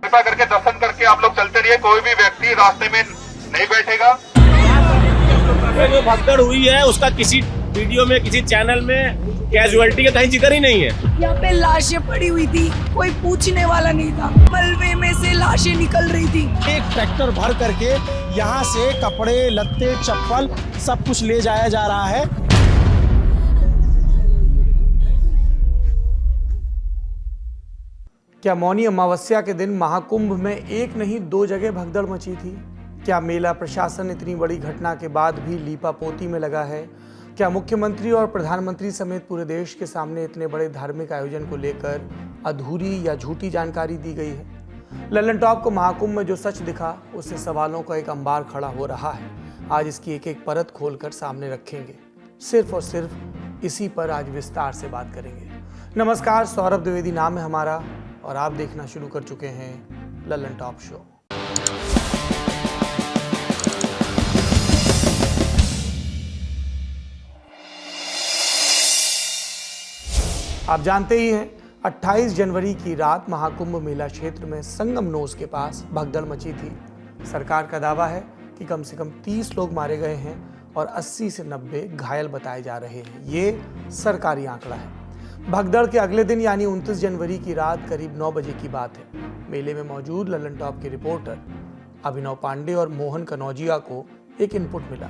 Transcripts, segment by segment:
कृपा करके दर्शन करके आप लोग चलते रहिए। कोई भी व्यक्ति रास्ते में नहीं बैठेगा। जो भगदड़ हुई है उसका किसी वीडियो में, किसी चैनल में कैजुअलिटी का कहीं जिक्र ही नहीं है। यहाँ पे लाशें पड़ी हुई थी, कोई पूछने वाला नहीं था। मलबे में से लाशें निकल रही थी। एक ट्रैक्टर भर करके यहाँ से कपड़े, लत्ते, चप्पल सब कुछ ले जाया जा रहा है। क्या मौनी अमावस्या के दिन महाकुंभ में एक नहीं दो जगह भगदड़ मची थी? क्या मेला प्रशासन इतनी बड़ी घटना के बाद भी लीपापोती में लगा है? क्या मुख्यमंत्री और प्रधानमंत्री समेत पूरे देश के सामने इतने बड़े धार्मिक आयोजन को लेकर अधूरी या झूठी जानकारी दी गई है? लल्लन टॉप को महाकुंभ में जो सच दिखा, उससे सवालों का एक अंबार खड़ा हो रहा है। आज इसकी एक एक परत खोलकर सामने रखेंगे। सिर्फ और सिर्फ इसी पर आज विस्तार से बात करेंगे। नमस्कार, सौरभ द्विवेदी नाम है हमारा और आप देखना शुरू कर चुके हैं लल्लन टॉप शो। आप जानते ही हैं, 28 जनवरी की रात महाकुंभ मेला क्षेत्र में संगम नोस के पास भगदड़ मची थी। सरकार का दावा है कि कम से कम 30 लोग मारे गए हैं और 80 से 90 घायल बताए जा रहे हैं। ये सरकारी आंकड़ा है। भगदड़ के अगले दिन यानी 29 जनवरी की रात करीब 9 बजे की बात है। मेले में मौजूद लल्लन टॉप के रिपोर्टर अभिनव पांडे और मोहन कनौजिया को एक इनपुट मिला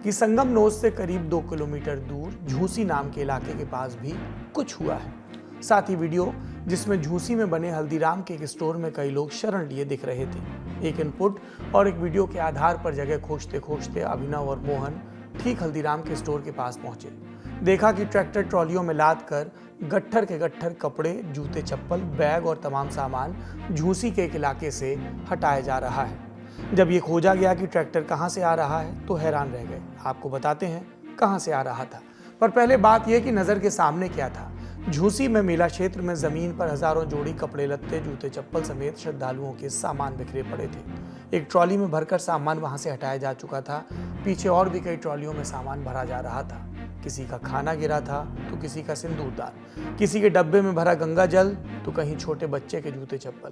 कि संगम नोस से करीब 2 किलोमीटर दूर झूसी नाम के इलाके के पास भी कुछ हुआ है। साथ ही वीडियो जिसमें झूसी में बने हल्दीराम के एक स्टोर में कई लोग शरण लिए दिख रहे थे। एक इनपुट और एक वीडियो के आधार पर जगह खोजते खोजते अभिनव और मोहन ठीक हल्दीराम के स्टोर के पास पहुंचे। देखा कि ट्रैक्टर ट्रॉलियों में लाद कर गट्ठर के गट्ठर कपड़े, जूते, चप्पल, बैग और तमाम सामान झूसी के एक इलाके से हटाया जा रहा है। जब ये खोजा गया कि ट्रैक्टर कहां से आ रहा है तो हैरान रह गए। आपको बताते हैं कहां से आ रहा था, पर पहले बात यह कि नजर के सामने क्या था। झूसी में मेला क्षेत्र में जमीन पर हजारों जोड़ी कपड़े, लत्ते, जूते, चप्पल समेत श्रद्धालुओं के सामान बिखरे पड़े थे। एक ट्रॉली में भरकर सामान वहां से हटाया जा चुका था। पीछे और भी कई ट्रॉलियों में सामान भरा जा रहा था। किसी का खाना गिरा था तो किसी का सिंदूरदान, किसी के डब्बे में भरा गंगा जल तो कहीं छोटे बच्चे के जूते चप्पल।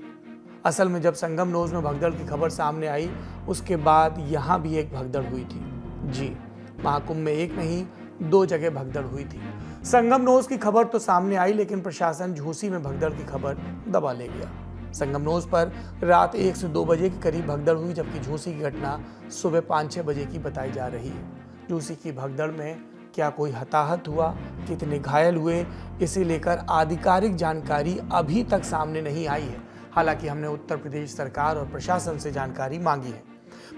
असल में जब संगम नोस में भगदड़ की खबर सामने आई, उसके बाद यहाँ भी एक भगदड़ हुई थी। जी, महाकुंभ में एक नहीं दो जगह भगदड़ हुई थी। संगम नोस की खबर तो सामने आई, लेकिन प्रशासन झूसी में भगदड़ की खबर दबा ले गया। संगम नोस पर रात 1 से 2 बजे के करीब भगदड़ हुई, जबकि झूसी की घटना सुबह 5-6 बजे की बताई जा रही है। झूसी की भगदड़ में क्या कोई हताहत हुआ, कितने घायल हुए, इसे लेकर आधिकारिक जानकारी अभी तक सामने नहीं आई है। हालांकि हमने उत्तर प्रदेश सरकार और प्रशासन से जानकारी मांगी है।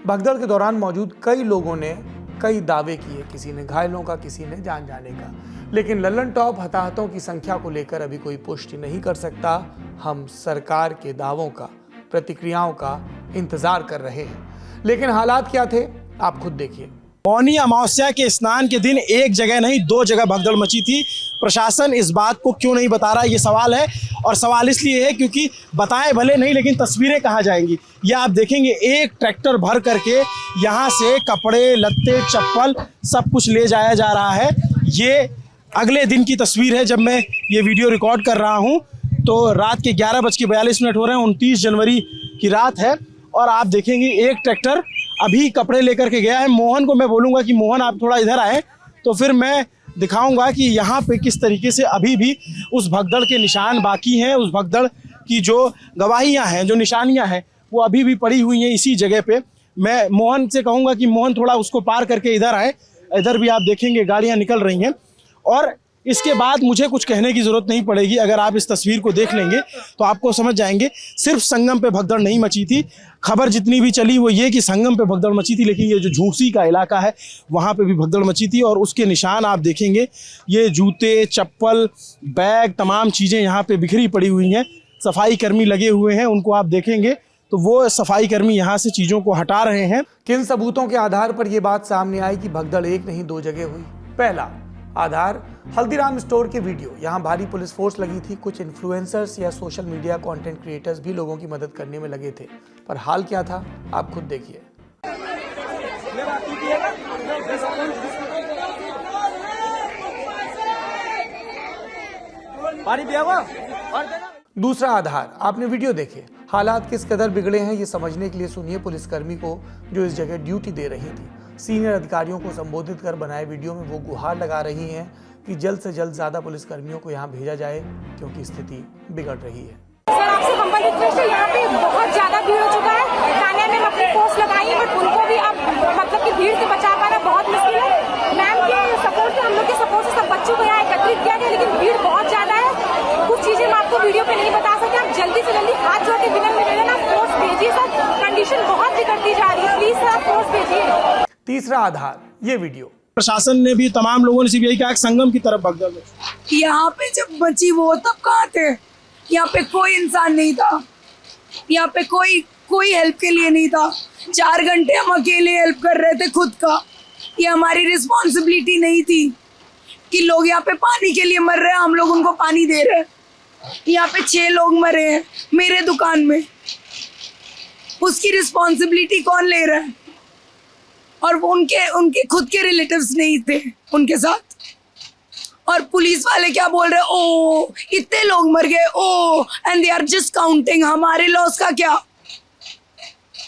भगदड़ के दौरान मौजूद कई लोगों ने कई दावे किए, किसी ने घायलों का, किसी ने जान जाने का, लेकिन लल्लन टॉप हताहतों की संख्या को लेकर अभी कोई पुष्टि नहीं कर सकता। हम सरकार के दावों का, प्रतिक्रियाओं का इंतजार कर रहे हैं। लेकिन हालात क्या थे, आप खुद देखिए। मौनी अमावस्या के स्नान के दिन एक जगह नहीं दो जगह भगदड़ मची थी। प्रशासन इस बात को क्यों नहीं बता रहा, ये सवाल है। और सवाल इसलिए है क्योंकि बताए भले नहीं, लेकिन तस्वीरें कहाँ जाएंगी। ये आप देखेंगे, एक ट्रैक्टर भर करके यहाँ से कपड़े, लत्ते, चप्पल सब कुछ ले जाया जा रहा है। ये अगले दिन की तस्वीर है जब मैं ये वीडियो रिकॉर्ड कर रहा हूँ। तो रात के 11:42 हो रहे हैं, 29 जनवरी की रात है। और आप देखेंगे एक ट्रैक्टर अभी कपड़े लेकर के गया है। मोहन को मैं बोलूँगा कि मोहन आप थोड़ा इधर आए, तो फिर मैं दिखाऊंगा कि यहाँ पे किस तरीके से अभी भी उस भगदड़ के निशान बाकी हैं। उस भगदड़ की जो गवाहियाँ हैं, जो निशानियाँ हैं, वो अभी भी पड़ी हुई हैं इसी जगह पे। मैं मोहन से कहूँगा कि मोहन थोड़ा उसको पार करके इधर आए। इधर भी आप देखेंगे गाड़ियाँ निकल रही हैं। और इसके बाद मुझे कुछ कहने की ज़रूरत नहीं पड़ेगी। अगर आप इस तस्वीर को देख लेंगे तो आपको समझ जाएंगे, सिर्फ संगम पे भगदड़ नहीं मची थी। खबर जितनी भी चली वो ये कि संगम पे भगदड़ मची थी, लेकिन ये जो झूसी का इलाका है वहाँ पे भी भगदड़ मची थी। और उसके निशान आप देखेंगे, ये जूते, चप्पल, बैग, तमाम चीज़ें यहाँ पे बिखरी पड़ी हुई हैं। सफाई कर्मी लगे हुए हैं, उनको आप देखेंगे तो वो सफाई कर्मी यहाँ से चीज़ों को हटा रहे हैं। किन सबूतों के आधार पर यह बात सामने आई कि भगदड़ एक नहीं दो जगह हुई? पहला आधार हल्दीराम स्टोर के वीडियो। यहाँ भारी पुलिस फोर्स लगी थी। कुछ इन्फ्लुएंसर्स या सोशल मीडिया कंटेंट क्रिएटर्स भी लोगों की मदद करने में लगे थे, पर हाल क्या था आप खुद देखिए। दूसरा आधार, आपने वीडियो देखे, हालात किस कदर बिगड़े हैं ये समझने के लिए सुनिए पुलिसकर्मी को जो इस जगह ड्यूटी दे रही थी। सीनियर अधिकारियों को संबोधित कर बनाए वीडियो में वो गुहार लगा रही हैं कि जल्द से जल्द ज्यादा पुलिसकर्मियों को यहाँ भेजा जाए क्योंकि स्थिति बिगड़ रही है। सर, आपसे हम्बल रिक्वेस्ट है, यहाँ पे बहुत ज्यादा भीड़ हो चुका है। थाने में अपनी पोस्ट लगाई है, बट उनको भी अब मतलब कि भीड़ से बचा पाना बहुत मुश्किल है। मैम के सपोर्ट से, हम लोग के सपोर्ट से सब बच्चों को यहाँ एकत्रित किया गया, लेकिन भीड़ बहुत ज्यादा है। कुछ चीजें हम आपको वीडियो पे नहीं बता सकते। आप जल्दी से जल्दी हाथ जोड़ के विनम्र निवेदन आप फोर्स भेजिए सर, कंडीशन बहुत बिगड़ती जा रही है, प्लीज सर आप फोर्स भेजिए। तीसरा आधार ये वीडियो। प्रशासन ने भी तमाम लोगों ने सिर्फ यही कहा संगम की तरफ भगदड़ में। यहाँ पे जब बची वो तब कहाँ थे? यहाँ पे कोई इंसान नहीं था, यहाँ पे कोई हेल्प के लिए नहीं था। 4 घंटे हम अकेले हेल्प कर रहे थे खुद का। ये हमारी रिस्पॉन्सिबिलिटी नहीं थी कि लोग यहाँ पे पानी के लिए मर रहे हैं, हम लोग उनको पानी दे रहे हैं। यहाँ पे 6 लोग मरे हैं मेरे दुकान में, उसकी रिस्पॉन्सिबिलिटी कौन ले रहा है? और वो उनके खुद के रिलेटिव्स नहीं थे उनके साथ। और पुलिस वाले क्या बोल रहे हैं, ओ इतने लोग मर गए, oh and they are just counting. हमारे लॉस का क्या?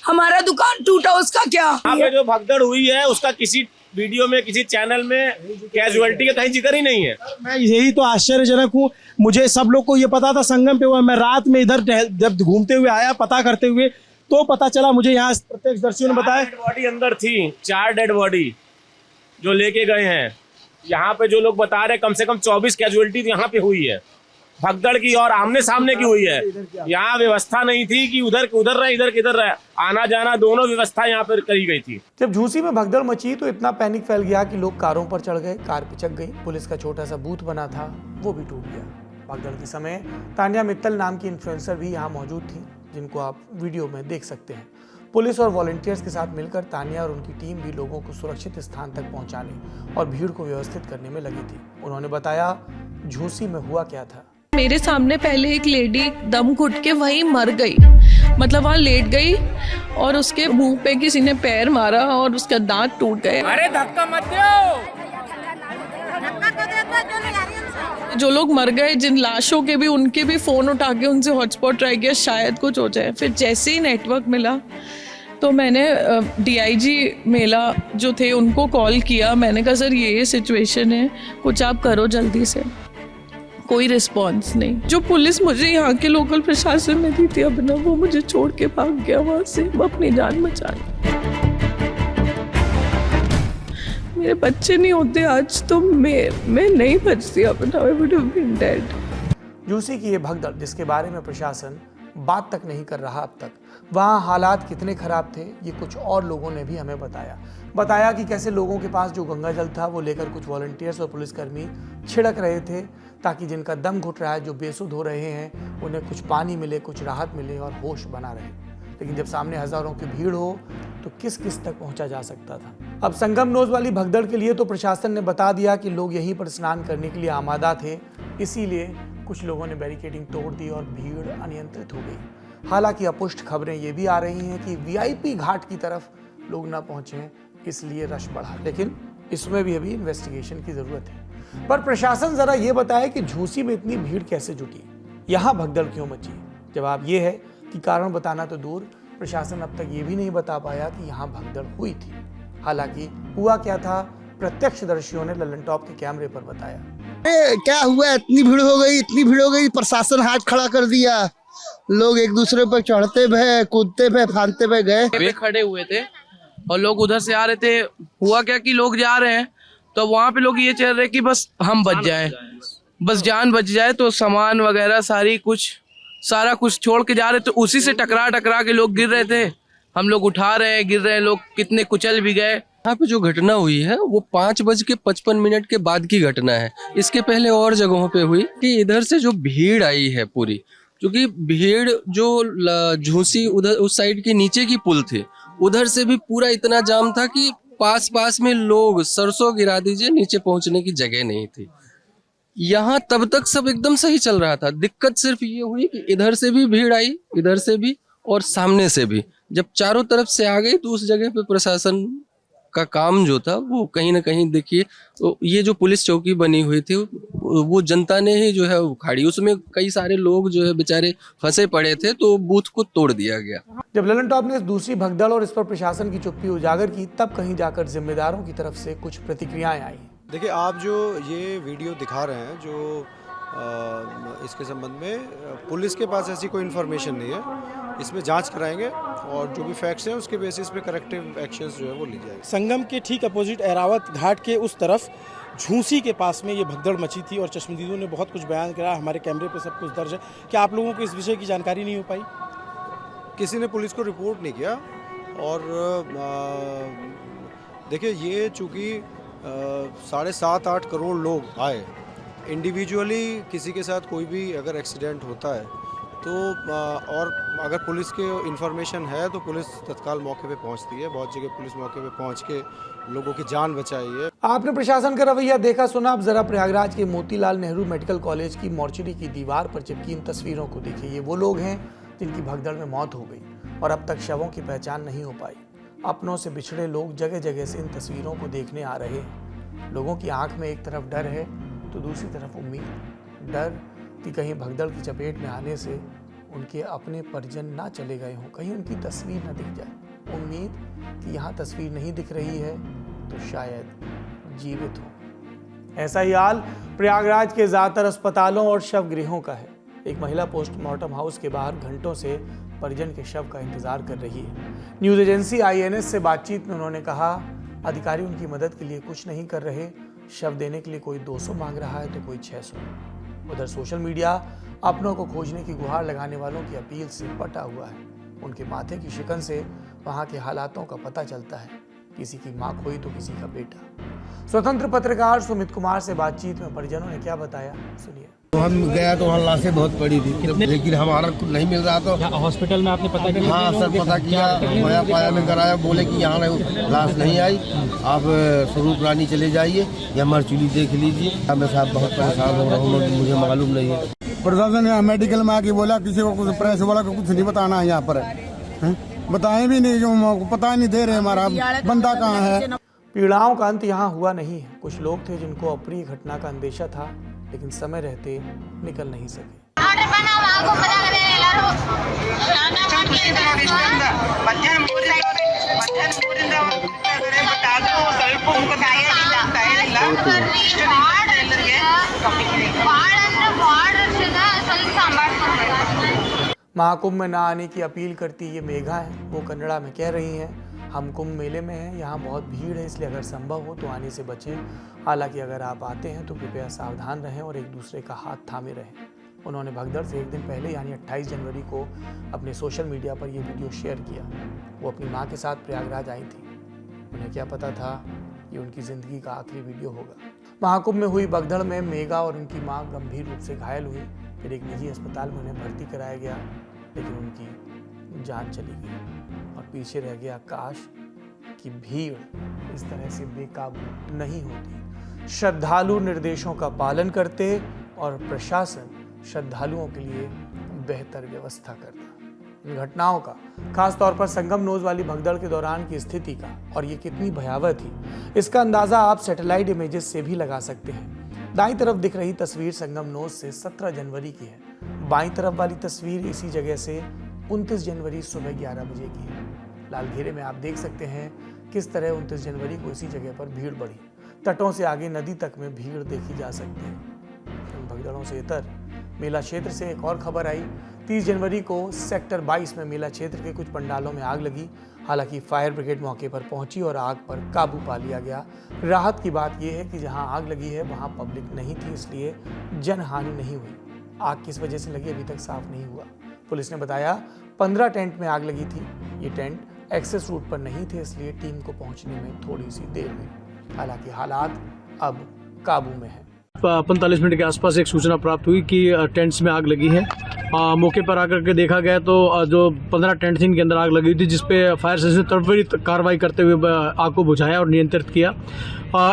हमारा दुकान टूटा उसका क्या? यहाँ पे जो भगदड़ हुई है उसका किसी वीडियो में, किसी चैनल में कैजुअलिटी का कहीं जिक्र ही नहीं है। मैं यही तो आश्चर्यजनक हूँ। मुझे सब लोग को ये पता था संगम पे हुआ। मैं रात में इधर जब घूमते हुए आया पता करते हुए तो पता चला मुझे, यहाँ प्रत्यक्षदर्शियों ने बताया। 4 डेड बॉडी अंदर थी, 4 डेड बॉडी जो लेके गए हैं। यहाँ पे जो लोग बता रहे कम से कम 24 कैजुअलिटी यहाँ पे हुई है भगदड़ की, और आमने सामने की हुई है। यहाँ व्यवस्था नहीं थी कि उधर रहे, इधर किधर रहे, आना जाना दोनों व्यवस्था यहाँ पर करी गई थी। जब झूसी में भगदड़ मची तो इतना पैनिक फैल गया कि लोग कारों पर चढ़ गए, कार पिचक गई। पुलिस का छोटा सा बूथ बना था वो भी टूट गया। भगदड़ के समय तान्या मित्तल नाम की इन्फ्लुएंसर भी यहाँ मौजूद थी, जिनको आप वीडियो में देख सकते हैं। पुलिस और वॉलंटियर्स के साथ मिलकर तान्या और उनकी टीम भी लोगों को सुरक्षित स्थान तक पहुंचाने और भीड़ को व्यवस्थित करने में लगी थी। उन्होंने बताया झूसी में हुआ क्या था। मेरे सामने पहले एक लेडी दम घुट के वहीं मर गई, मतलब वहाँ लेट गई और उसके मुंह पे किसी ने पैर मारा और उसका दांत टूट गए। अरे धक्का मत दो। जो लोग मर गए, जिन लाशों के भी, उनके भी फोन उठा के उनसे हॉटस्पॉट ट्राई किया, शायद कुछ हो जाए। फिर जैसे ही नेटवर्क मिला तो मैंने डीआईजी मेला जो थे उनको कॉल किया। मैंने कहा सर ये सिचुएशन है, कुछ आप करो जल्दी से। कोई रिस्पॉन्स नहीं। जो पुलिस मुझे यहाँ के लोकल प्रशासन में दी थी अपना, वो मुझे छोड़ के भाग गया वहाँ से अपनी जान बचाने। मेरे बच्चे नहीं होते आज तो मैं नहीं बचती अपना, I would have been dead। Jhusi की ये भगदड़ जिसके बारे में प्रशासन बात तक नहीं कर रहा अब तक, वहाँ हालात कितने खराब थे ये कुछ और लोगों ने भी हमें बताया कि कैसे लोगों के पास जो गंगा जल था वो लेकर कुछ वॉलंटियर्स और पुलिसकर्मी छिड़क रहे थे ताकि जिनका दम घुट रहा है, जो बेसुध हो रहे हैं, उन्हें कुछ पानी मिले, कुछ राहत मिले और होश बना रहे। लेकिन जब सामने हजारों की भीड़ हो तो किस तक पहुंचा जा सकता था। अब संगम नोज वाली भगदड़ के लिए तो प्रशासन ने बता दिया कि लोग यहीं पर स्नान करने के लिए आमादा थे, इसीलिए कुछ लोगों ने बैरिकेडिंग तोड़ दी और भीड़ अनियंत्रित हो गई। हालांकि अपुष्ट खबरें ये भी आ रही हैं कि वीआईपी घाट की तरफ लोग ना पहुंचे, इसलिए रश बढ़ा। लेकिन इसमें भी अभी इन्वेस्टिगेशन की जरूरत है। पर प्रशासन जरा ये बताए कि झूसी में इतनी भीड़ कैसे जुटी, यहाँ भगदड़ क्यों मची। जवाब ये है कि कारण बताना तो दूर, प्रशासन अब तक ये भी नहीं बता पाया कि यहाँ भगदड़ हुई थी। हालांकि हुआ क्या था, प्रत्यक्षदर्शियों ने ललन टॉप के कैमरे पर बताया। क्या हुआ, इतनी भीड़ हो गई, प्रशासन हाथ खड़ा कर दिया। लोग एक दूसरे पर चढ़ते भय, कूदते भय, फांदते भय गए। वे खड़े हुए थे और लोग उधर से आ रहे थे। हुआ क्या कि लोग जा रहे हैं तो वहाँ पे लोग ये चल रहे कि बस हम बच जाएं, बस जान बच जाए, तो सामान वगैरह सारा कुछ छोड़ के जा रहे। तो उसी से टकरा के लोग गिर रहे थे। हम लोग उठा रहे हैं, गिर रहे हैं, लोग कितने कुचल भी गए। यहाँ पे जो घटना हुई है वो 5:55 के बाद की घटना है। इसके पहले और जगहों पे हुई कि इधर से जो भीड़ आई है पूरी, क्योंकि भीड़ जो झूसी उधर उस साइड के नीचे की पुल थी, उधर से भी पूरा इतना जाम था कि पास में लोग सरसों गिरा दीजिए, नीचे पहुंचने की जगह नहीं थी। यहाँ तब तक सब एकदम सही चल रहा था। दिक्कत सिर्फ ये हुई कि इधर से भी भीड़ आई, इधर से भी और सामने से भी। जब चारों तरफ से आ गई तो उस जगह पे प्रशासन का काम जो था वो कहीं ना कहीं देखिए, तो ये जो पुलिस चौकी बनी हुई थी वो जनता ने ही जो है उखाड़ी, उसमें कई सारे लोग जो है बेचारे फंसे पड़े थे, तो बूथ को तोड़ दिया गया। जब ललन टॉप ने इस दूसरी भगदड़ और इस पर प्रशासन की चुप्पी उजागर की, तब कहीं जाकर जिम्मेदारों की तरफ से कुछ प्रतिक्रियाएं आई। देखिए, आप जो ये वीडियो दिखा रहे हैं, जो इसके संबंध में पुलिस के पास ऐसी कोई इन्फॉर्मेशन नहीं है। इसमें जांच कराएंगे और जो भी फैक्ट्स हैं उसके बेसिस पे करेक्टिव एक्शंस जो है वो ली जाएगी। संगम के ठीक अपोजिट एरावत घाट के उस तरफ झूसी के पास में ये भगदड़ मची थी और चश्मदीदों ने बहुत कुछ बयान करा, हमारे कैमरे पे सब कुछ दर्ज है। क्या आप लोगों को इस विषय की जानकारी नहीं हो पाई? किसी ने पुलिस को रिपोर्ट नहीं किया। और देखिए, ये चूँकि 7.5-8 करोड़ लोग आए, इंडिविजुअली किसी के साथ कोई भी अगर एक्सीडेंट होता है तो और अगर पुलिस के इन्फॉर्मेशन है तो पुलिस तत्काल मौके पे पहुंचती है। बहुत जगह पुलिस मौके पे पहुंच के लोगों की जान बचाई है। आपने प्रशासन का रवैया देखा सुना, अब जरा प्रयागराज के मोतीलाल नेहरू मेडिकल कॉलेज की मोर्चरी की दीवार पर चिपकी इन तस्वीरों को देखिए। ये वो लोग हैं जिनकी भगदड़ में मौत हो गई और अब तक शवों की पहचान नहीं हो पाई। अपनों से बिछड़े लोग जगह जगह से इन तस्वीरों को देखने आ रहे हैं। लोगों की आंख में एक तरफ डर है तो दूसरी तरफ उम्मीद। डर कि कहीं भगदड़ की चपेट में आने से उनके अपने परिजन ना चले गए हों, कहीं उनकी तस्वीर न दिख जाए। उम्मीद कि यहाँ तस्वीर नहीं दिख रही है तो शायद जीवित हो। ऐसा ही हाल प्रयागराज के ज़्यादातर अस्पतालों और शव गृहों का है। एक महिला पोस्टमार्टम हाउस के बाहर घंटों से परिजन के शव का इंतजार कर रही है। न्यूज़ एजेंसी INS से बातचीत में उन्होंने कहा, अधिकारी उनकी मदद के लिए कुछ नहीं कर रहे। शव देने के लिए कोई 200 मांग रहा है तो कोई 600। उधर सोशल मीडिया अपनों को खोजने की गुहार लगाने वालों की अपील से पटा हुआ है। उनके माथे की शिकन से वहां के हालातों का पता चलता है। किसी की मां खोई तो किसी का बेटा। स्वतंत्र पत्रकार सुमित कुमार से बातचीत में परिजनों ने क्या बताया, सुनिए। तो हम गया तो वहाँ लाशें बहुत पड़ी थी, लेकिन हमारा कुछ नहीं मिल रहा। तो हॉस्पिटल में आपने पता किया? हाँ सर, पता किया, नया पाया में कराया। बोले कि यहाँ लाश नहीं आई, आप स्वरूप रानी चले जाइए या मरचुली देख लीजिए। मैं साहब बहुत परेशान हो रहा हूँ, मुझे मालूम नहीं है। प्रशासन यहाँ मेडिकल में आके बोला किसी को कुछ, प्रेस वाला को कुछ नहीं बताना है यहाँ पर। बताएं भी नहीं, जो पता नहीं दे रहे हमारा बंदा कहाँ है। पीड़ाओं का अंत यहाँ हुआ नहीं है। कुछ लोग थे जिनको अप्रिय घटना का अंदेशा था, लेकिन समय रहते निकल नहीं सके। महाकुंभ में न आने की अपील करती ये मेघा हैं। वो कन्नड़ा में कह रही हैं, हम कुंभ मेले में हैं, यहाँ बहुत भीड़ है, इसलिए अगर संभव हो तो आने से बचें। हालांकि अगर आप आते हैं तो कृपया सावधान रहें और एक दूसरे का हाथ थामे रहें। उन्होंने भगदड़ से एक दिन पहले यानी 28 जनवरी को अपने सोशल मीडिया पर यह वीडियो शेयर किया। वो अपनी मां के साथ प्रयागराज आई थी। उन्हें क्या पता था ये उनकी ज़िंदगी का आखिरी वीडियो होगा। महाकुंभ में हुई भगदड़ में मेघा और उनकी मां गंभीर रूप से घायल हुई। फिर एक निजी अस्पताल में उन्हें भर्ती कराया गया, लेकिन उनकी जान चली गई और पीछे रह गया काश कि भीड़ इस तरह से बेकाबू नहीं होती। श्रद्धालु निर्देशों का पालन करते और प्रशासन श्रद्धालुओं के लिए बेहतर व्यवस्था करता। इन घटनाओं का, खास तौर पर संगम नोज वाली भगदड़ के दौरान की स्थिति का और ये कितनी भयावह थी, इसका अंदाजा आप सैटेलाइट इमेजेस से भी लगा सकते हैं। दाईं तरफ दिख रही तस्वीर संगम नोज से 17 जनवरी की है। बाईं तरफ वाली तस्वीर इसी जगह से 29 जनवरी सुबह 11 बजे की है। लाल घेरे में आप देख सकते हैं किस तरह 29 जनवरी को इसी जगह पर भीड़ बढ़ी। तटों से आगे नदी तक में भीड़ देखी जा सकती है। इन भगदड़ों से इतर मेला क्षेत्र से एक और खबर आई। 30 जनवरी को सेक्टर 22 में मेला क्षेत्र के कुछ पंडालों में आग लगी। हालांकि फायर ब्रिगेड मौके पर पहुंची और आग पर काबू पा लिया गया। राहत की बात यह है कि जहां आग लगी है वहां पब्लिक नहीं थी, इसलिए जनहानि नहीं हुई। आग किस वजह से लगी अभी तक साफ नहीं हुआ। पुलिस ने बताया 15 टेंट में आग लगी थी। ये टेंट एक्सेस रूट पर नहीं थे, इसलिए टीम को पहुंचने में थोड़ी सी देर हुई। हालांकि हालात अब काबू में है। 45 मिनट के आसपास एक सूचना प्राप्त हुई कि टेंट्स में आग लगी है। मौके पर आकर के देखा गया तो जो 15 टेंट थी इनके अंदर आग लगी थी, जिसपे फायर सर्विस ने त्वरित कार्रवाई करते हुए आग को बुझाया और नियंत्रित किया।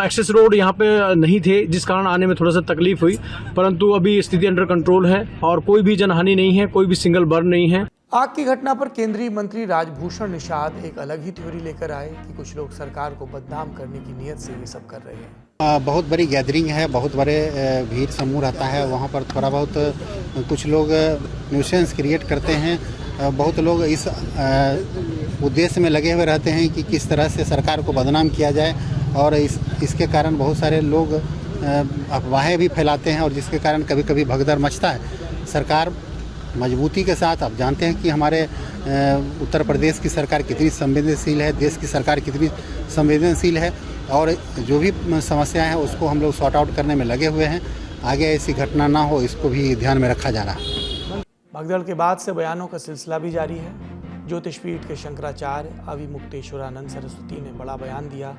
एक्सेस रोड यहाँ पे नहीं थे, जिस कारण आने में थोड़ा सा तकलीफ हुई, परंतु अभी स्थिति अंडर कंट्रोल है और कोई भी जनहानि नहीं है, कोई भी सिंगल बर्न नहीं है। आग की घटना पर केंद्रीय मंत्री राजभूषण निषाद एक अलग ही थ्योरी लेकर आए कि कुछ लोग सरकार को बदनाम करने की नीयत से ये सब कर रहे हैं। बहुत बड़ी गैदरिंग है, बहुत बड़े भीड़ समूह रहता है, वहाँ पर थोड़ा बहुत कुछ लोग न्यूसेंस क्रिएट करते हैं। बहुत लोग इस उद्देश्य में लगे हुए रहते हैं कि किस तरह से सरकार को बदनाम किया जाए, और इसके कारण बहुत सारे लोग अफवाहें भी फैलाते हैं, और जिसके कारण कभी कभी भगदड़ मचता है। सरकार मजबूती के साथ, आप जानते हैं कि हमारे उत्तर प्रदेश की सरकार कितनी संवेदनशील है, देश की सरकार कितनी संवेदनशील है, और जो भी समस्याएं हैं उसको हम लोग सॉर्ट आउट करने में लगे हुए हैं। आगे ऐसी घटना ना हो, इसको भी ध्यान में रखा जा रहा है। भगदड़ के बाद से बयानों का सिलसिला भी जारी है। ज्योतिषपीठ के शंकराचार्य अविमुक्तेश्वरानंद सरस्वती ने बड़ा बयान दिया।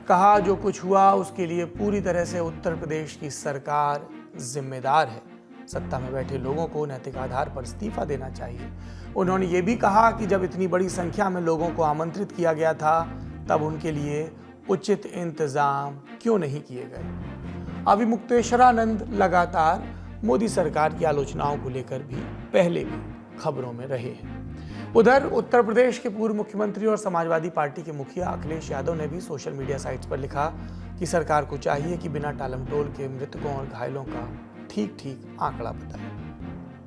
कहा जो कुछ हुआ उसके लिए पूरी तरह से उत्तर प्रदेश की सरकार जिम्मेदार है। सत्ता में बैठे लोगों को नैतिक आधार पर इस्तीफा देना चाहिए। उन्होंने ये भी कहा कि जब इतनी बड़ी संख्या में लोगों को आमंत्रित किया गया था तब उनके लिए उचित इंतजाम क्यों नहीं किए गए। अविमुक्तेश्वरानंद लगातार मोदी सरकार की आलोचनाओं को लेकर भी पहले भी खबरों में रहे हैं। उधर उत्तर प्रदेश के पूर्व मुख्यमंत्री और समाजवादी पार्टी के मुखिया अखिलेश यादव ने भी सोशल मीडिया साइट्स पर लिखा कि सरकार को चाहिए कि बिना टालमटोल के मृतकों और घायलों का ठीक आंकड़ा बताए।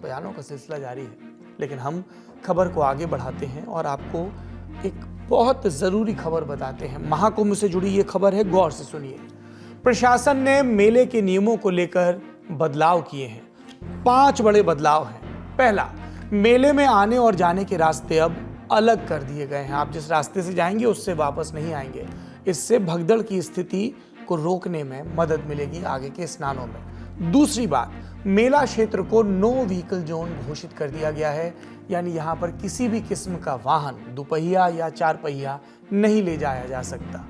बयानों का सिलसिला जारी है, लेकिन हम खबर को आगे बढ़ाते हैं और आपको एक बहुत जरूरी खबर बताते हैं। महाकुंभ से जुड़ी ये खबर है, गौर से सुनिए। प्रशासन ने मेले के नियमों को लेकर बदलाव किए हैं। 5 बड़े बदलाव हैं। पहला, मेले में आने और जाने के रास्ते अब अलग कर दिए गए हैं। आप जिस रास्ते से जाएंगे उससे वापस नहीं आएंगे। इससे भगदड़ की स्थिति को रोकने में मदद मिलेगी आगे के स्नानों में। दूसरी बात, मेला क्षेत्र को नो व्हीकल जोन घोषित कर दिया गया है, यानी यहाँ पर किसी भी किस्म का वाहन, दुपहिया या 4 पहिया नहीं ले जाया जा सकता।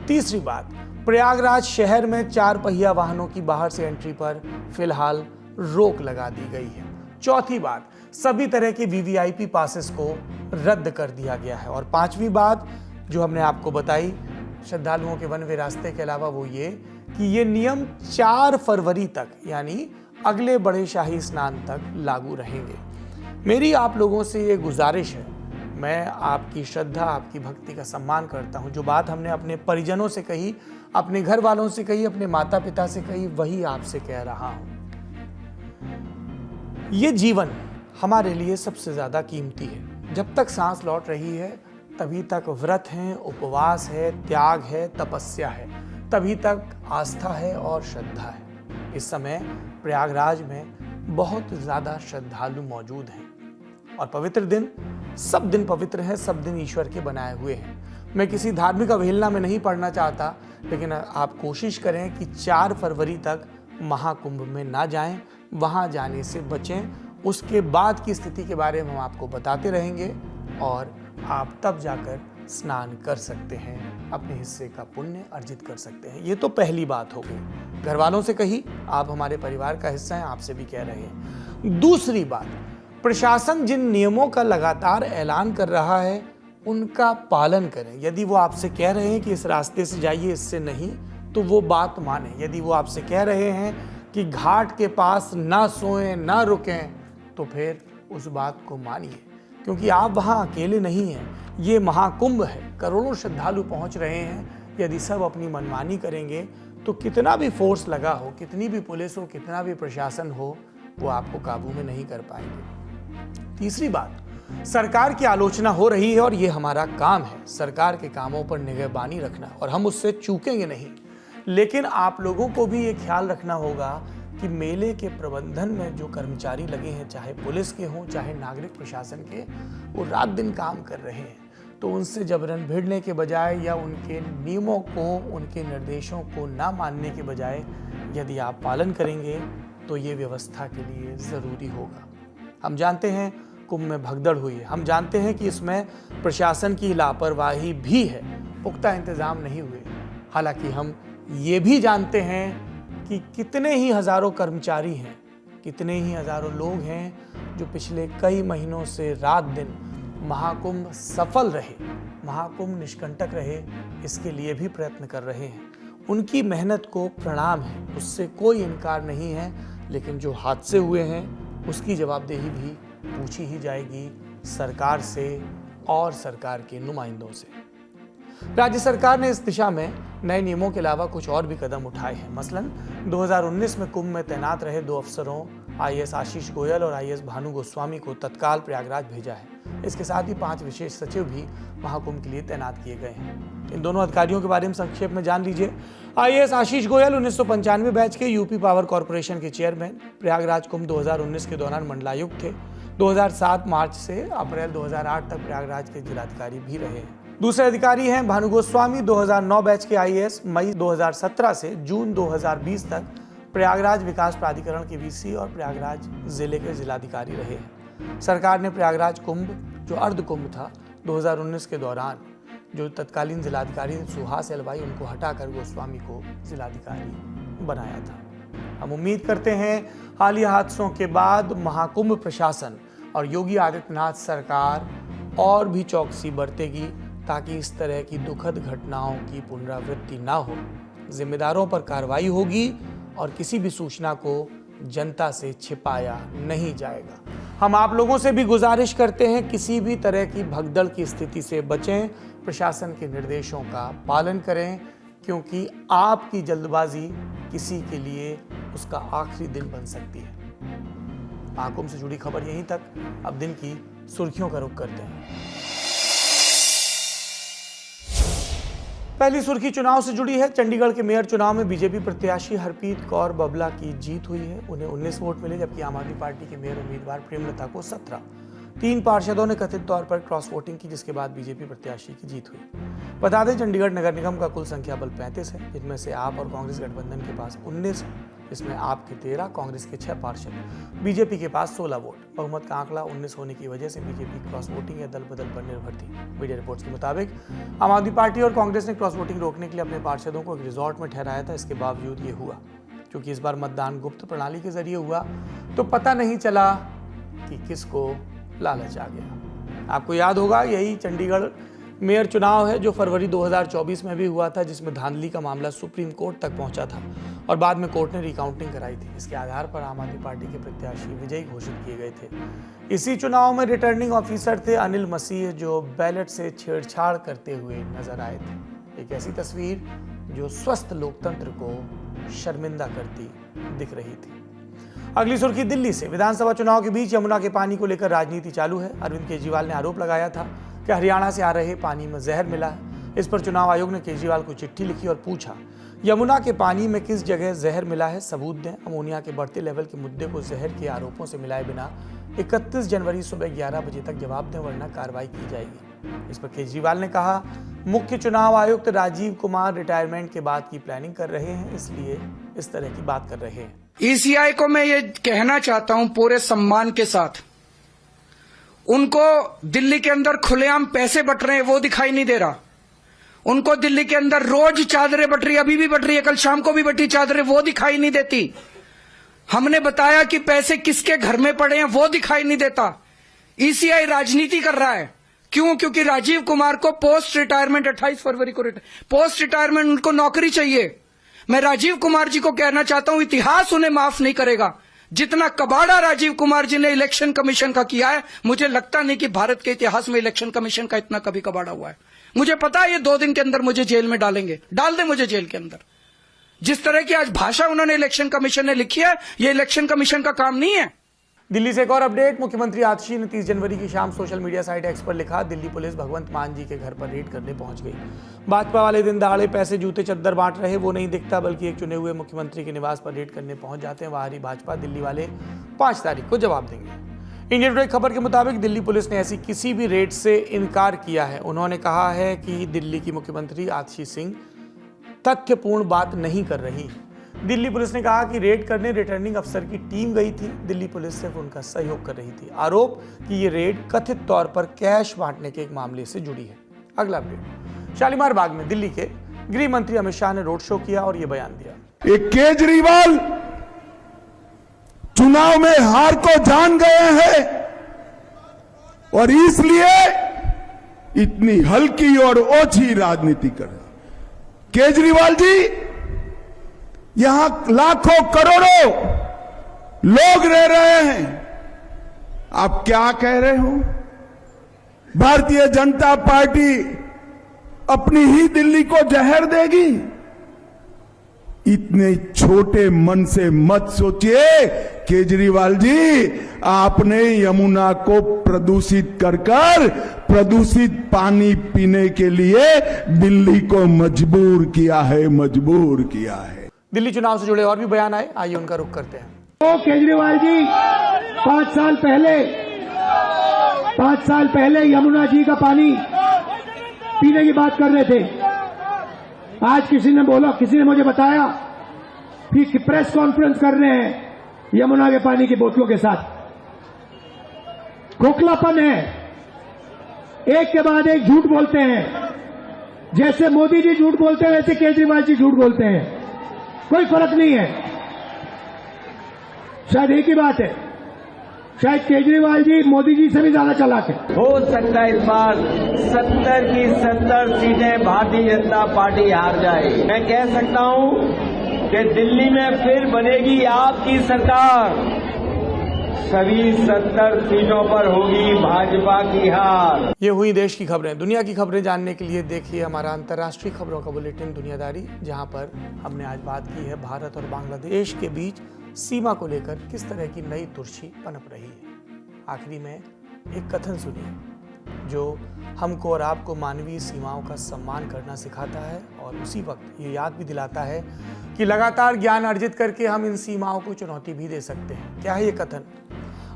तीसरी बात, प्रयागराज शहर में 4 पहिया वाहनों की बाहर से एंट्री पर फिलहाल रोक लगा दी गई है। चौथी बात, सभी तरह के वीवीआईपी पासेस को रद्द कर दिया गया है। और 5वीं बात जो हमने आपको बताई श्रद्धालुओं के वन वे रास्ते के अलावा, वो ये कि ये नियम 4 फरवरी तक यानी अगले बड़े शाही स्नान तक लागू रहेंगे। मेरी आप लोगों से ये गुजारिश है, मैं आपकी श्रद्धा, आपकी भक्ति का सम्मान करता हूँ। जो बात हमने अपने परिजनों से कही, अपने घर वालों से कही, अपने माता पिता से कही, वही आपसे कह रहा हूँ। ये जीवन हमारे लिए सबसे ज़्यादा कीमती है। जब तक सांस लौट रही है तभी तक व्रत है, उपवास है, त्याग है, तपस्या है, तभी तक आस्था है और श्रद्धा है। इस समय प्रयागराज में बहुत ज़्यादा श्रद्धालु मौजूद हैं और पवित्र दिन, सब दिन पवित्र हैं, सब दिन ईश्वर के बनाए हुए हैं। मैं किसी धार्मिक अवहेलना में नहीं पड़ना चाहता, लेकिन आप कोशिश करें कि 4 फरवरी तक महाकुंभ में ना जाएं, वहां जाने से बचें। उसके बाद की स्थिति के बारे में हम आपको बताते रहेंगे और आप तब जाकर स्नान कर सकते हैं, अपने हिस्से का पुण्य अर्जित कर सकते हैं। ये तो पहली बात हो गई, घर वालों से कही, आप हमारे परिवार का हिस्सा हैं, आपसे भी कह रहे हैं। दूसरी बात, प्रशासन जिन नियमों का लगातार ऐलान कर रहा है उनका पालन करें। यदि वो आपसे कह रहे हैं कि इस रास्ते से जाइए, इससे नहीं, तो वो बात माने। यदि वो आपसे कह रहे हैं कि घाट के पास ना सोएं, ना रुकें, तो फिर उस बात को मानिए, क्योंकि आप वहाँ अकेले नहीं हैं। ये महाकुंभ है, करोड़ों श्रद्धालु पहुँच रहे हैं। यदि सब अपनी मनमानी करेंगे तो कितना भी फोर्स लगा हो, कितनी भी पुलिस हो, कितना भी प्रशासन हो, वो आपको काबू में नहीं कर पाएंगे। तीसरी बात, सरकार की आलोचना हो रही है और ये हमारा काम है, सरकार के कामों पर निगहबानी रखना, और हम उससे चूकेंगे नहीं। लेकिन आप लोगों को भी ये ख्याल रखना होगा कि मेले के प्रबंधन में जो कर्मचारी लगे हैं, चाहे पुलिस के हों, चाहे नागरिक प्रशासन के, वो रात दिन काम कर रहे हैं। तो उनसे जबरन भिड़ने के बजाय या उनके नियमों को, उनके निर्देशों को ना मानने के बजाय यदि आप पालन करेंगे तो ये व्यवस्था के लिए ज़रूरी होगा। हम जानते हैं कुंभ में भगदड़ हुई है, हम जानते हैं कि इसमें प्रशासन की लापरवाही भी है, पुख्ता इंतज़ाम नहीं हुए। हालांकि हम ये भी जानते हैं कि कितने ही हज़ारों कर्मचारी हैं, कितने ही हज़ारों लोग हैं जो पिछले कई महीनों से रात दिन महाकुंभ सफल रहे, महाकुंभ निष्कंटक रहे, इसके लिए भी प्रयत्न कर रहे हैं। उनकी मेहनत को प्रणाम है, उससे कोई इनकार नहीं है। लेकिन जो हादसे हुए हैं उसकी जवाबदेही भी पूछी ही जाएगी, सरकार से और सरकार के नुमाइंदों से। राज्य सरकार ने इस दिशा में नए नियमों के अलावा कुछ और भी कदम उठाए हैं। मसलन 2019 में कुंभ में तैनात रहे 2 अफसरों आईएएस आशीष गोयल और आईएएस भानु गोस्वामी को तत्काल प्रयागराज भेजा है। इसके साथ ही 5 विशेष सचिव भी महाकुंभ के लिए तैनात किए गए हैं। इन दोनों अधिकारियों के बारे में संक्षेप में जान लीजिए। आईएएस आशीष गोयल 1995 बैच के यूपी पावर कॉर्पोरेशन के चेयरमैन, प्रयागराज कुंभ 2019 के दौरान मंडलायुक्त थे। 2007 मार्च से अप्रैल 2008 तक प्रयागराज के जिलाधिकारी भी रहे हैं। दूसरे अधिकारी हैं भानु गोस्वामी, 2009 बैच के आईएएस, मई 2017 से जून 2020 तक प्रयागराज विकास प्राधिकरण के वीसी और प्रयागराज जिले के जिलाधिकारी रहे हैं। सरकार ने प्रयागराज कुंभ, जो अर्ध कुंभ था, 2019 के दौरान जो तत्कालीन जिलाधिकारी सुहास एलवाई, उनको हटाकर गोस्वामी को जिलाधिकारी बनाया था। हम उम्मीद करते हैं हालिया हादसों के बाद महाकुंभ प्रशासन और योगी आदित्यनाथ सरकार और भी चौकसी बरतेगी ताकि इस तरह की दुखद घटनाओं की पुनरावृत्ति ना हो। जिम्मेदारों पर कार्रवाई होगी और किसी भी सूचना को जनता से छिपाया नहीं जाएगा। हम आप लोगों से भी गुजारिश करते हैं, किसी भी तरह की भगदड़ की स्थिति से बचें, प्रशासन के निर्देशों का पालन करें, क्योंकि आपकी जल्दबाजी किसी के लिए उसका आखिरी दिन बन सकती है। महाकुंभ से जुड़ी खबर यहीं तक। अब दिन की सुर्खियों का रुख करते हैं। पहली सुर्खी चुनाव से जुड़ी है। चंडीगढ़ के मेयर चुनाव में बीजेपी प्रत्याशी हरप्रीत कौर बबला की जीत हुई है। उन्हें 19 वोट मिले, जबकि आम आदमी पार्टी के मेयर उम्मीदवार प्रेमलता को 17। 3 पार्षदों ने कथित तौर पर क्रॉस वोटिंग की, जिसके बाद बीजेपी प्रत्याशी की जीत हुई। बता दें, चंडीगढ़ नगर निगम का कुल संख्या बल 35 है, जिनमें से आप और कांग्रेस गठबंधन के पास 19, इसमें आप के 13, कांग्रेस के 6 पार्षद, बीजेपी के पास 16 वोट। बहुमत का आंकड़ा 19 होने की वजह से बीजेपी क्रॉस वोटिंग या दल बदल पर निर्भर थी। मीडिया रिपोर्ट्स के मुताबिक आम आदमी पार्टी और कांग्रेस ने क्रॉस वोटिंग रोकने के लिए अपने पार्षदों को एक रिजॉर्ट में ठहराया था। इसके बावजूद ये हुआ। क्योंकि इस बार मतदान गुप्त प्रणाली के जरिए हुआ, तो पता नहीं चला कि किसको लालच आ गया। आपको याद होगा, यही चंडीगढ़ मेयर चुनाव है जो फरवरी 2024 में भी हुआ था, जिसमें धांधली का मामला सुप्रीम कोर्ट तक पहुंचा था और बाद में कोर्ट ने रिकाउंटिंग कराई थी। इसके आधार पर आम आदमी पार्टी के प्रत्याशी विजयी घोषित किए गए थे। इसी चुनाव में रिटर्निंग ऑफिसर थे अनिल मसीह, जो बैलेट से छेड़छाड़ करते हुए नजर आए थे। एक ऐसी तस्वीर जो स्वस्थ लोकतंत्र को शर्मिंदा करती दिख रही थी। अगली सुर्खी दिल्ली से। विधानसभा चुनाव के बीच यमुना के पानी को लेकर राजनीति चालू है। अरविंद केजरीवाल ने आरोप लगाया था कि हरियाणा से आ रहे पानी में जहर मिला है। इस पर चुनाव आयोग ने केजरीवाल को चिट्ठी लिखी और पूछा, यमुना के पानी में किस जगह जहर मिला है, सबूत दें। अमोनिया के बढ़ते लेवल के मुद्दे को जहर के आरोपों से मिलाए बिना 31 जनवरी सुबह 11 बजे तक जवाब दें, वरना कार्रवाई की जाएगी। इस पर केजरीवाल ने कहा, मुख्य चुनाव आयुक्त राजीव कुमार रिटायरमेंट के बाद की प्लानिंग कर रहे हैं, इसलिए इस तरह की बात कर रहे हैं। ईसीआई को मैं ये कहना चाहता हूं पूरे सम्मान के साथ, उनको दिल्ली के अंदर खुलेआम पैसे बट रहे हैं वो दिखाई नहीं दे रहा। उनको दिल्ली के अंदर रोज चादरें बट रही, अभी भी बट रही है, कल शाम को भी बटी चादरें, वो दिखाई नहीं देती। हमने बताया कि पैसे किसके घर में पड़े हैं, वो दिखाई नहीं देता। ईसीआई राजनीति कर रहा है। क्यों? क्योंकि राजीव कुमार को पोस्ट रिटायरमेंट 28 फरवरी को पोस्ट रिटायरमेंट उनको नौकरी चाहिए। मैं राजीव कुमार जी को कहना चाहता हूं, इतिहास उन्हें माफ नहीं करेगा। जितना कबाड़ा राजीव कुमार जी ने इलेक्शन कमीशन का किया है, मुझे लगता नहीं कि भारत के इतिहास में इलेक्शन कमीशन का इतना कभी कबाड़ा हुआ है। मुझे पता है ये 2 दिन के अंदर मुझे जेल में डालेंगे, डाल दे मुझे जेल के अंदर। जिस तरह की आज भाषा उन्होंने इलेक्शन कमीशन ने लिखी है, ये इलेक्शन कमीशन का काम नहीं है। दिल्ली से एक और अपडेट। मुख्यमंत्री आतिशी ने 30 जनवरी की शाम सोशल मीडिया साइट एक्स पर लिखा, दिल्ली पुलिस भगवंत मान जी के घर पर रेड करने पहुंच गई। भाजपा वाले दिन दहाड़े पैसे जूते चद्दर बांट रहे वो नहीं दिखता, बल्कि एक चुने हुए मुख्यमंत्री के निवास पर रेड करने पहुंच जाते हैं। बाहरी भाजपा दिल्ली वाले 5 तारीख को जवाब देंगे। इंडियन टुडे खबर के मुताबिक दिल्ली पुलिस ने ऐसी किसी भी रेड से इनकार किया है। उन्होंने कहा है कि दिल्ली की मुख्यमंत्री आतिशी सिंह तथ्यपूर्ण बात नहीं कर रही। दिल्ली पुलिस ने कहा कि रेड करने रिटर्निंग अफसर की टीम गई थी, दिल्ली पुलिस सिर्फ उनका सहयोग कर रही थी। आरोप कि ये रेड कथित तौर पर कैश बांटने के एक मामले से जुड़ी है। अगला अपडेट। शालीमार बाग में दिल्ली के गृह मंत्री अमित शाह ने रोड शो किया और ये बयान दिया। एक केजरीवाल चुनाव में हार को जान गए हैं और इसलिए इतनी हल्की और ओछी राजनीति कर रहे। केजरीवाल जी, यहां लाखों करोड़ों लोग रह रहे हैं, आप क्या कह रहे हो? भारतीय जनता पार्टी अपनी ही दिल्ली को जहर देगी? इतने छोटे मन से मत सोचिए केजरीवाल जी। आपने यमुना को प्रदूषित कर प्रदूषित पानी पीने के लिए दिल्ली को मजबूर किया है। दिल्ली चुनाव से जुड़े और भी बयान आए, आइए उनका रुख करते हैं। तो केजरीवाल जी 5 साल पहले यमुना जी का पानी पीने की बात कर रहे थे। आज किसी ने मुझे बताया कि प्रेस कॉन्फ्रेंस कर रहे हैं यमुना के पानी की बोतलों के साथ। खोखलापन है, एक के बाद एक झूठ बोलते हैं। जैसे मोदी जी झूठ बोलते हैं वैसे केजरीवाल जी झूठ बोलते हैं, कोई फर्क नहीं है। शायद एक ही बात है, शायद केजरीवाल जी मोदी जी से भी ज्यादा चालाक है। हो सकता है इस बार 70 की 70 सीटें भारतीय जनता पार्टी हार जाए। मैं कह सकता हूं कि दिल्ली में फिर बनेगी आपकी सरकार। सभी 70 सीटों पर होगी भाजपा की हार। ये हुई देश की खबरें। दुनिया की खबरें जानने के लिए देखिए हमारा अंतर्राष्ट्रीय खबरों का बुलेटिन दुनियादारी, जहां पर हमने आज बात की है भारत और बांग्लादेश के बीच सीमा को लेकर किस तरह की नई तुर्शी पनप रही है। आखिरी में एक कथन सुनिए जो हमको और आपको मानवीय सीमाओं का सम्मान करना सिखाता है और उसी वक्त ये याद भी दिलाता है कि लगातार ज्ञान अर्जित करके हम इन सीमाओं को चुनौती भी दे सकते हैं। क्या है ये कथन?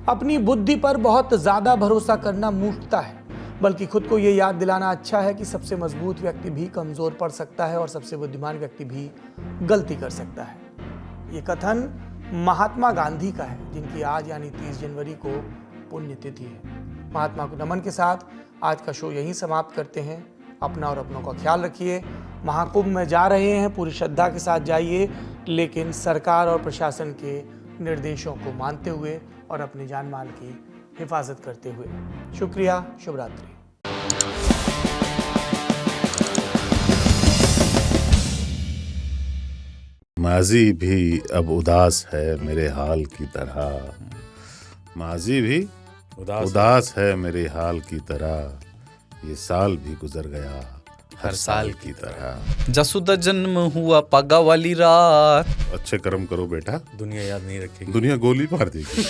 अपनी बुद्धि पर बहुत ज़्यादा भरोसा करना मूर्खता है, बल्कि खुद को ये याद दिलाना अच्छा है कि सबसे मजबूत व्यक्ति भी कमज़ोर पड़ सकता है और सबसे बुद्धिमान व्यक्ति भी गलती कर सकता है। ये कथन महात्मा गांधी का है, जिनकी आज यानी 30 जनवरी को पुण्यतिथि है। महात्मा को नमन के साथ आज का शो यहीं समाप्त करते हैं। अपना और अपनों का ख्याल रखिए। महाकुंभ में जा रहे हैं, पूरी श्रद्धा के साथ जाइए, लेकिन सरकार और प्रशासन के निर्देशों को मानते हुए और अपनी जान माल की हिफाजत करते हुए। शुक्रिया, शुभ रात्रि। माजी भी अब उदास है मेरे हाल की तरह, माजी भी उदास है मेरे हाल की तरह, ये साल भी गुजर गया हर साल की तरह। जसुदा जन्म हुआ पागा वाली रात। अच्छे कर्म करो बेटा, दुनिया याद नहीं रखेगी, दुनिया गोली मार देगी।